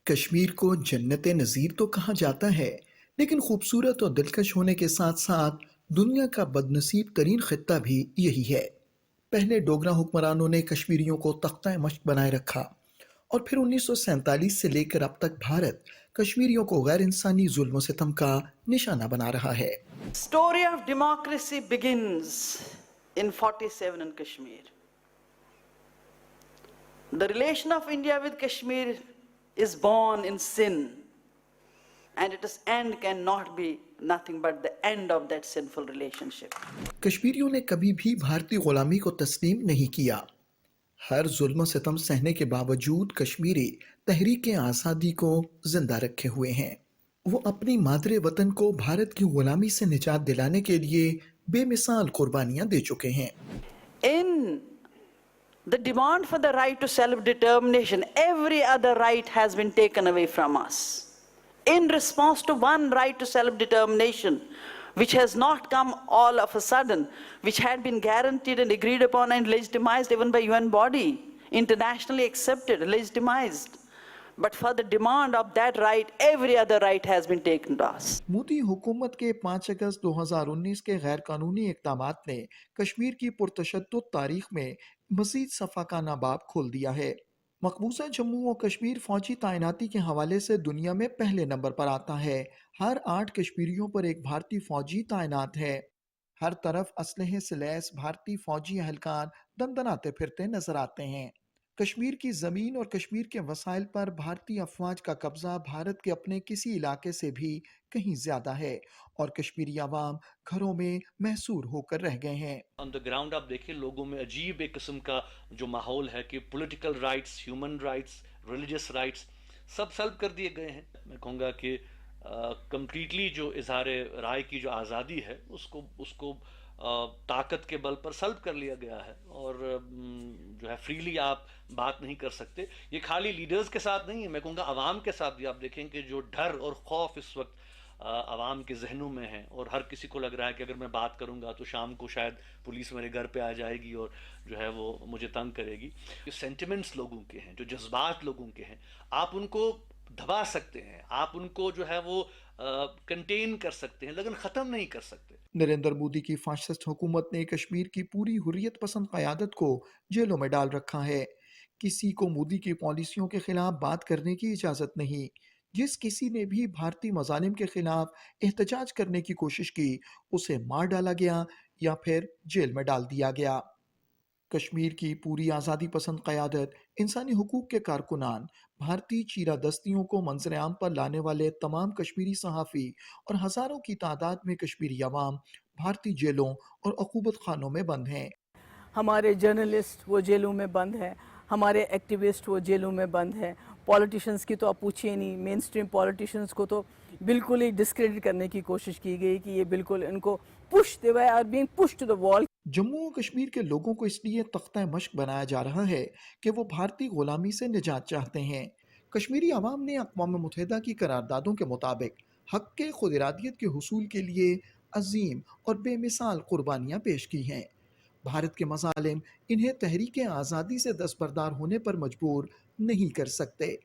کشمیر کو جنت نظیر تو کہا جاتا ہے، لیکن خوبصورت اور دلکش ہونے کے ساتھ ساتھ دنیا کا بدنصیب ترین خطہ بھی یہی ہے۔ پہلے ڈوگرا حکمرانوں نے کشمیریوں کو تختہ مشق بنائے رکھا اور پھر 1947 سے لے کر اب تک بھارت کشمیریوں کو غیر انسانی ظلم و ستم کا نشانہ بنا رہا ہے۔ Story of democracy begins in 47 in Kashmir. The relation of India with Kashmir is born in sin, and its end cannot be nothing but the end of that sinful relationship. کشمیریوں نے کبھی بھی بھارتی غلامی کو تسلیم نہیں کیا۔ ہر ظلم و ستم سہنے کے باوجود کشمیری تحریک آزادی کو زندہ رکھے ہوئے ہیں۔ وہ اپنی مادر وطن کو بھارت کی غلامی سے نجات دلانے کے لیے بے مثال قربانیاں دے چکے ہیں۔ In the demand for the right to self-determination, every other right has been taken away from us. In response to one right to self-determination, which has not come all of a sudden, which had been guaranteed and agreed upon and legitimized even by UN body, internationally accepted, legitimized. But for the demand of that right, every other right has been taken to us. Modi حکومت کے 5 اگست 2019 کے غیر قانونی اقدامات نے کشمیر کی پرتشدد تاریخ میں مزید صفحہ کا نہ باب کھول دیا ہے۔ مقبوضہ جموں و کشمیر فوجی تعیناتی کے حوالے سے دنیا میں پہلے نمبر پر آتا ہے۔ ہر 8 کشمیریوں پر ایک بھارتی فوجی تعینات ہے۔ ہر طرف اسلحے سے لیس بھارتی فوجی اہلکار دندناتے پھرتے نظر آتے ہیں۔ کشمیر کی زمین اور کشمیر کے وسائل پر بھارتی افواج کا قبضہ بھارت کے اپنے کسی علاقے سے بھی کہیں زیادہ ہے اور کشمیری عوام گھروں میں محصور ہو کر رہ گئے ہیں۔ آن دا گراؤنڈ آپ دیکھیں لوگوں میں عجیب ایک قسم کا جو ماحول ہے کہ political rights, human rights, religious rights سب سلب کر دیے گئے ہیں۔ میں کہوں گا کہ کمپلیٹلی جو اظہار رائے کی جو آزادی ہے اس کو طاقت کے بل پر سلب کر لیا گیا ہے اور جو ہے فریلی آپ بات نہیں کر سکتے۔ یہ خالی لیڈرز کے ساتھ نہیں ہے، میں کہوں گا عوام کے ساتھ بھی آپ دیکھیں کہ جو ڈر اور خوف اس وقت عوام کے ذہنوں میں ہیں اور ہر کسی کو لگ رہا ہے کہ اگر میں بات کروں گا تو شام کو شاید پولیس میرے گھر پہ آ جائے گی اور جو ہے وہ مجھے تنگ کرے گی۔ جو سینٹیمنٹس لوگوں کے ہیں، جو جذبات لوگوں کے ہیں، آپ ان کو دبا سکتے ہیں، آپ ان کو جو ہے وہ کنٹین کر سکتے ہیں لیکن ختم نہیں کر سکتے۔ نریندر مودی کی فاشسٹ حکومت نے کشمیر کی پوری حریت پسند قیادت کو جیلوں میں ڈال رکھا ہے۔ کسی کو مودی کی پالیسیوں کے خلاف بات کرنے کی اجازت نہیں۔ جس کسی نے بھی بھارتی مظالم کے خلاف احتجاج کرنے کی کوشش کی اسے مار ڈالا گیا یا پھر جیل میں ڈال دیا گیا۔ کشمیر کی پوری آزادی پسند قیادت، انسانی حقوق کے کارکنان، بھارتی چیرہ دستیوں کو منظر عام پر لانے والے تمام کشمیری صحافی اور ہزاروں کی تعداد میں کشمیری عوام بھارتی جیلوں اور عقوبت خانوں میں بند ہیں۔ ہمارے جرنلسٹ وہ جیلوں میں بند ہیں، ہمارے ایکٹیوسٹ وہ جیلوں میں بند ہیں۔ پولیٹیشنز کی تو آپ پوچھئے نہیں، مین سٹریم پولیٹیشنز کو تو بالکل ہی ڈسکریڈٹ کرنے کی کوشش کی گئی کہ یہ بالکل ان کو they are being push to the wall. Jammu و کشمیر کے لوگوں کو اس لیے تختہ مشق بنایا جا رہا ہے کہ وہ بھارتی غلامی سے نجات چاہتے ہیں۔ کشمیری عوام نے اقوام متحدہ کی قراردادوں کے مطابق حق کے خود ارادیت کے حصول کے لیے عظیم اور بے مثال قربانیاں پیش کی ہیں۔ بھارت کے مظالم انہیں تحریک آزادی سے دستبردار ہونے پر مجبور نہیں کر سکتے۔